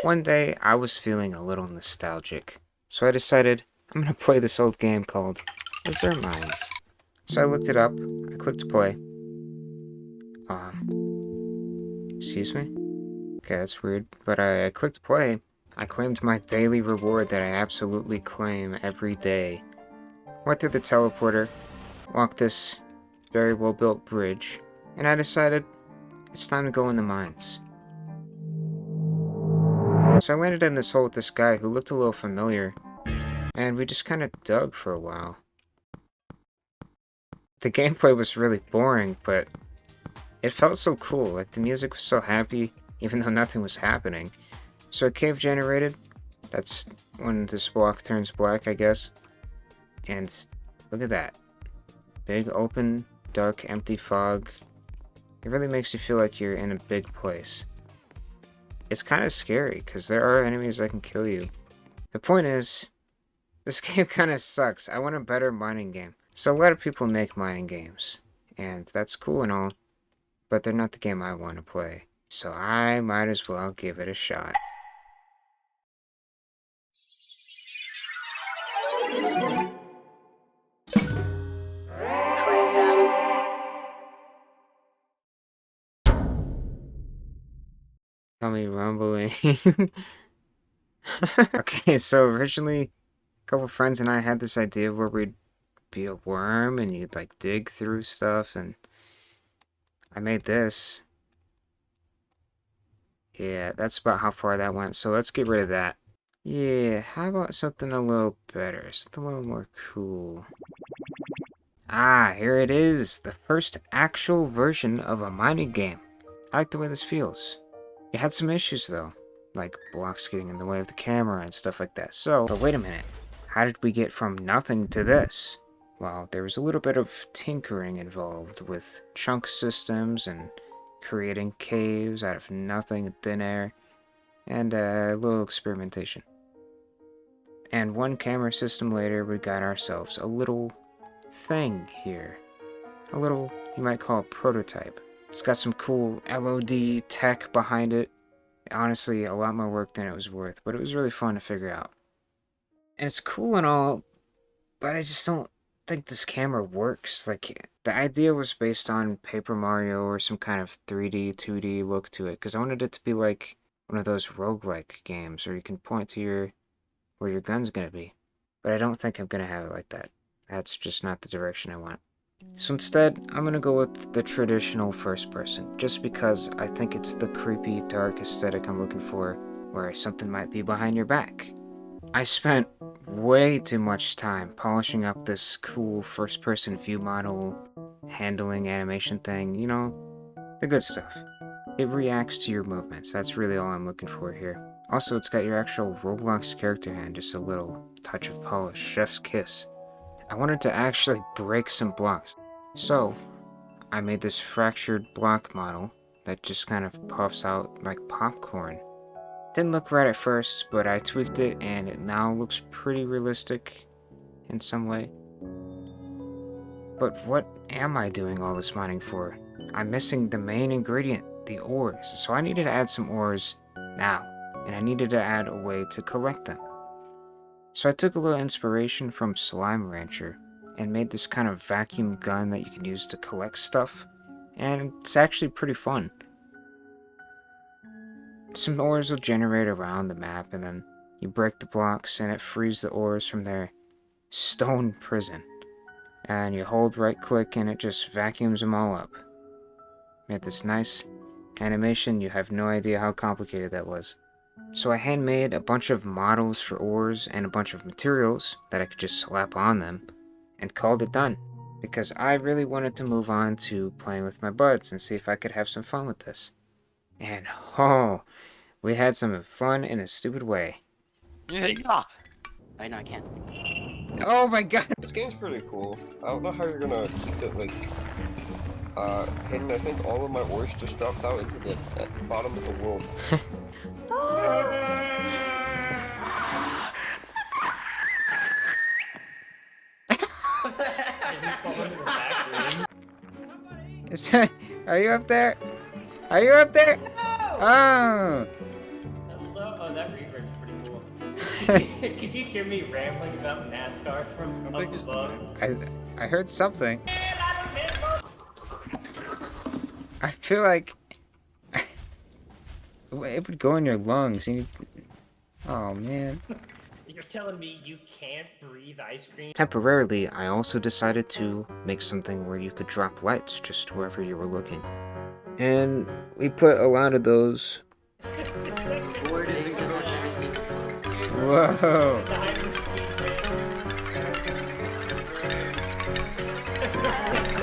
One day, I was feeling a little nostalgic, so I decided I'm gonna play this old game called Desert Mines. So I looked it up, I clicked play. Excuse me? Okay, that's weird, but I clicked play. I claimed my daily reward that I absolutely claim every day. Went through the teleporter, walked this very well-built bridge, and I decided it's time to go in the mines. So I landed in this hole with this guy who looked a little familiar, and we just kind of dug for a while. The gameplay was really boring, but it felt so cool. Like, the music was so happy, even though nothing was happening. So a cave generated. That's when this block turns black, I guess. And look at that. Big, open, dark, empty fog. It really makes you feel like you're in a big place. It's kind of scary, because there are enemies that can kill you. The point is, this game kind of sucks. I want a better mining game. So a lot of people make mining games, and that's cool and all, but they're not the game I want to play. So I might as well give it a shot. Chrythm. Tell me rumbling. Okay, so originally, a couple friends and I had this idea where we'd be a worm and you'd like dig through stuff, and I made this. Yeah, that's about how far that went, so let's get rid of that. Yeah, how about something a little better, something a little more cool. Ah, here it is, the first actual version of a mining game. I like the way this feels. It had some issues though, like blocks getting in the way of the camera and stuff like that. So, but wait a minute, how did we get from nothing to this? Well, there was a little bit of tinkering involved with chunk systems and creating caves out of nothing in thin air, and a little experimentation. And one camera system later, we got ourselves a little thing here. A little, you might call it prototype. It's got some cool LOD tech behind it. Honestly, a lot more work than it was worth, but it was really fun to figure out. And it's cool and all, but I just don't think this camera works. Like, the idea was based on Paper Mario or some kind of 3D, 2D look to it, because I wanted it to be like one of those roguelike games where you can point to where your gun's gonna be. But I don't think I'm gonna have it like that. That's just not the direction I want. So instead, I'm gonna go with the traditional first person, just because I think it's the creepy, dark aesthetic I'm looking for, where something might be behind your back. I spent way too much time polishing up this cool first person view model, handling animation thing, you know, the good stuff. It reacts to your movements, that's really all I'm looking for here. Also, it's got your actual Roblox character hand, just a little touch of polish, chef's kiss. I wanted to actually break some blocks. So, I made this fractured block model that just kind of puffs out like popcorn. Didn't look right at first, but I tweaked it and it now looks pretty realistic in some way. But what am I doing all this mining for? I'm missing the main ingredient, the ores. So I needed to add some ores now, and I needed to add a way to collect them. So I took a little inspiration from Slime Rancher and made this kind of vacuum gun that you can use to collect stuff, and it's actually pretty fun. Some ores will generate around the map, and then you break the blocks and it frees the ores from their stone prison. And you hold right click and it just vacuums them all up. Made this nice animation, you have no idea how complicated that was. So I handmade a bunch of models for ores and a bunch of materials that I could just slap on them, and called it done. Because I really wanted to move on to playing with my buds and see if I could have some fun with this. And oh, we had some fun in a stupid way. Yeah. Wait, no, I can't. Oh my god! This game's pretty cool. I don't know how you're gonna keep it, like, hidden. I think all of my ores just dropped out into the bottom of the world. Are you up there? Are you up there? Oh! Oh, that reverb's pretty cool. Could you hear me rambling about NASCAR from How up big is the above? map? I heard something. Man, I don't know. I feel like it would go in your lungs. Oh man. You're telling me you can't breathe ice cream? Temporarily, I also decided to make something where you could drop lights just wherever you were looking. And we put a lot of those. This is like Where do you think Ziggs the of boat should Jersey. Whoa! diamond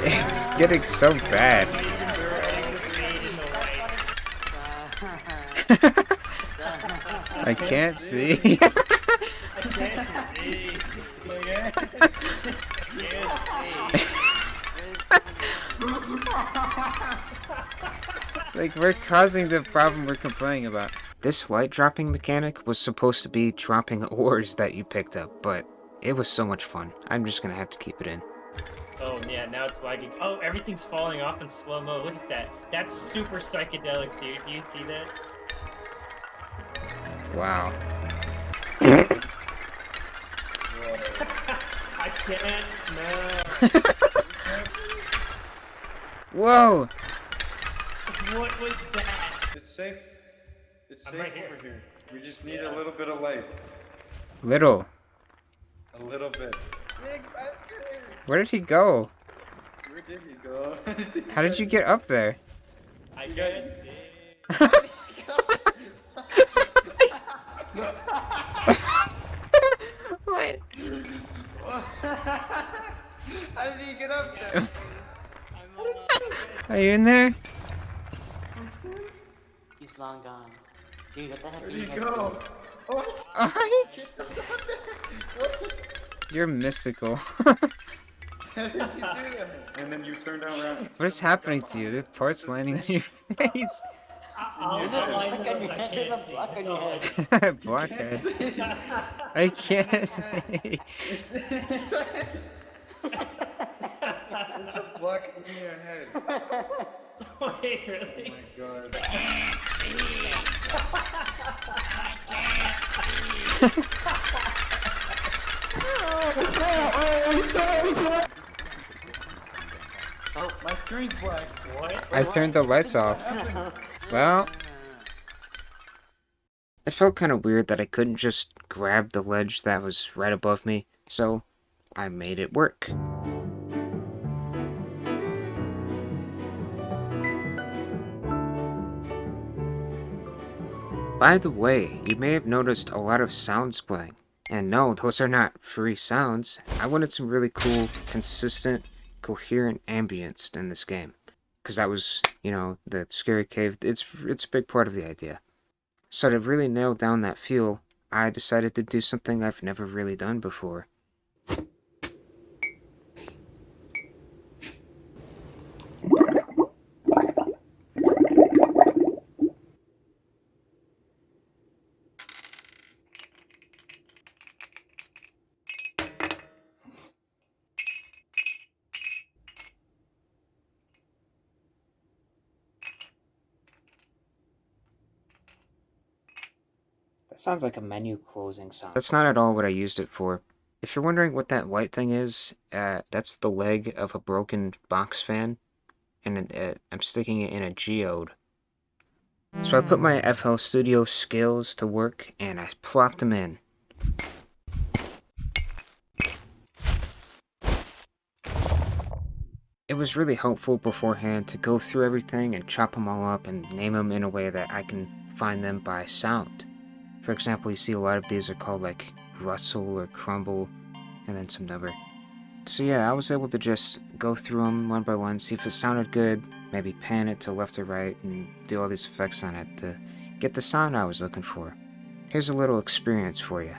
It's getting so bad. I can't see. I can't see. Like, we're causing the problem we're complaining about. This light dropping mechanic was supposed to be dropping ores that you picked up, but it was so much fun. I'm just gonna have to keep it in. Oh yeah, now it's lagging. Oh, everything's falling off in slow-mo. Look at that. That's super psychedelic, dude. Do you see that? Wow. I can't smell. Whoa! What was that? It's safe. It's I'm safe right here. over here. We just need a little bit of light. Little. A little bit. Where did he go? Where did he go? How did you get up there? I can't see. What? How did he get up there? Are you in there? He's long gone. Dude, what the heck Where are did you he guys go? doing? What? Alright. What? You're mystical. How did you do that? And then you turned around. What is happening to you? The parts landing on your face. All the head. line Block on your I head, can't there's a see. block on That's your all I head. Blockhead. see. I can't see. It's a block in your head. Wait, really? Oh my god. Oh, my screen's black. What? I turned the lights off. Well, it felt kind of weird that I couldn't just grab the ledge that was right above me, so I made it work. By the way, you may have noticed a lot of sounds playing. And no, those are not free sounds. I wanted some really cool, consistent, coherent ambience in this game. Because that was, the scary cave, it's a big part of the idea. So to really nail down that feel, I decided to do something I've never really done before. That sounds like a menu closing sound. That's not at all what I used it for. If you're wondering what that white thing is, that's the leg of a broken box fan, and I'm sticking it in a geode. So I put my FL Studio skills to work, and I plopped them in. It was really helpful beforehand to go through everything and chop them all up and name them in a way that I can find them by sound. For example, you see a lot of these are called like rustle or crumble, and then some number. So yeah, I was able to just go through them one by one, see if it sounded good, maybe pan it to left or right, and do all these effects on it to get the sound I was looking for. Here's a little experience for you.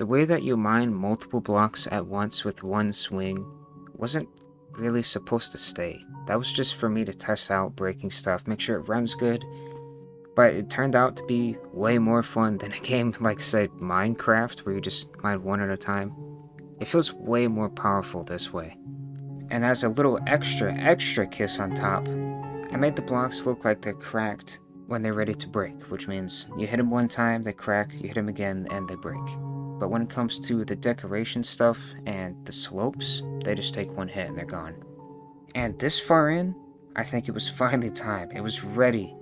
way that you mine multiple blocks at once with one swing wasn't really supposed to stay. That was just for me to test out breaking stuff, make sure it runs good, but it turned out to be way more fun than a game like, say, Minecraft, where you just mine one at a time. It feels way more powerful this way. And as a little extra kiss on top, I made the blocks look like they're cracked when they're ready to break, which means you hit them one time, they crack, you hit them again, and they break. But when it comes to the decoration stuff and the slopes, they just take one hit and they're gone. And this far in, I think it was finally time. It was ready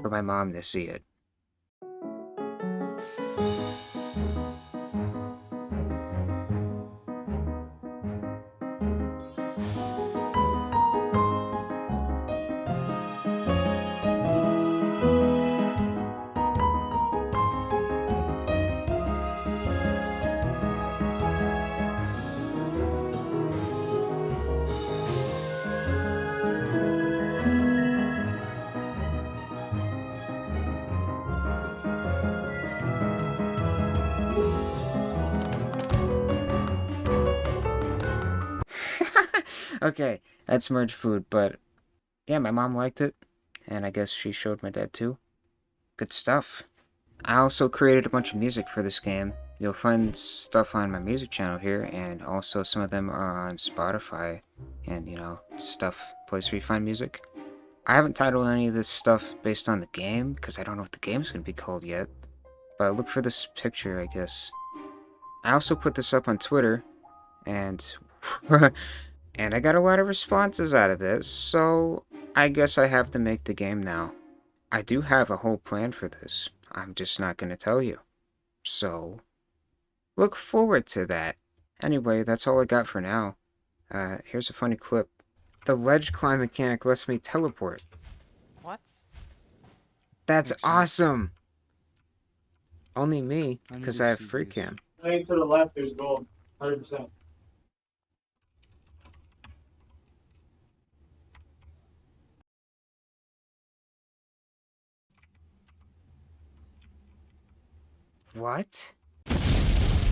for my mom to see it. Okay, that's merged food, but yeah, my mom liked it, and I guess she showed my dad too. Good stuff. I also created a bunch of music for this game. You'll find stuff on my music channel here, and also some of them are on Spotify, and stuff, place where you find music. I haven't titled any of this stuff based on the game, because I don't know what the game's going to be called yet, but look for this picture, I guess. I also put this up on Twitter, and and I got a lot of responses out of this, so I guess I have to make the game now. I do have a whole plan for this. I'm just not going to tell you. So, look forward to that. Anyway, that's all I got for now. Here's a funny clip. The ledge climb mechanic lets me teleport. What? That's Makes sense. awesome! Only me, I need because to I have see free this. cam. Right to the left, there's gold. 100%. What?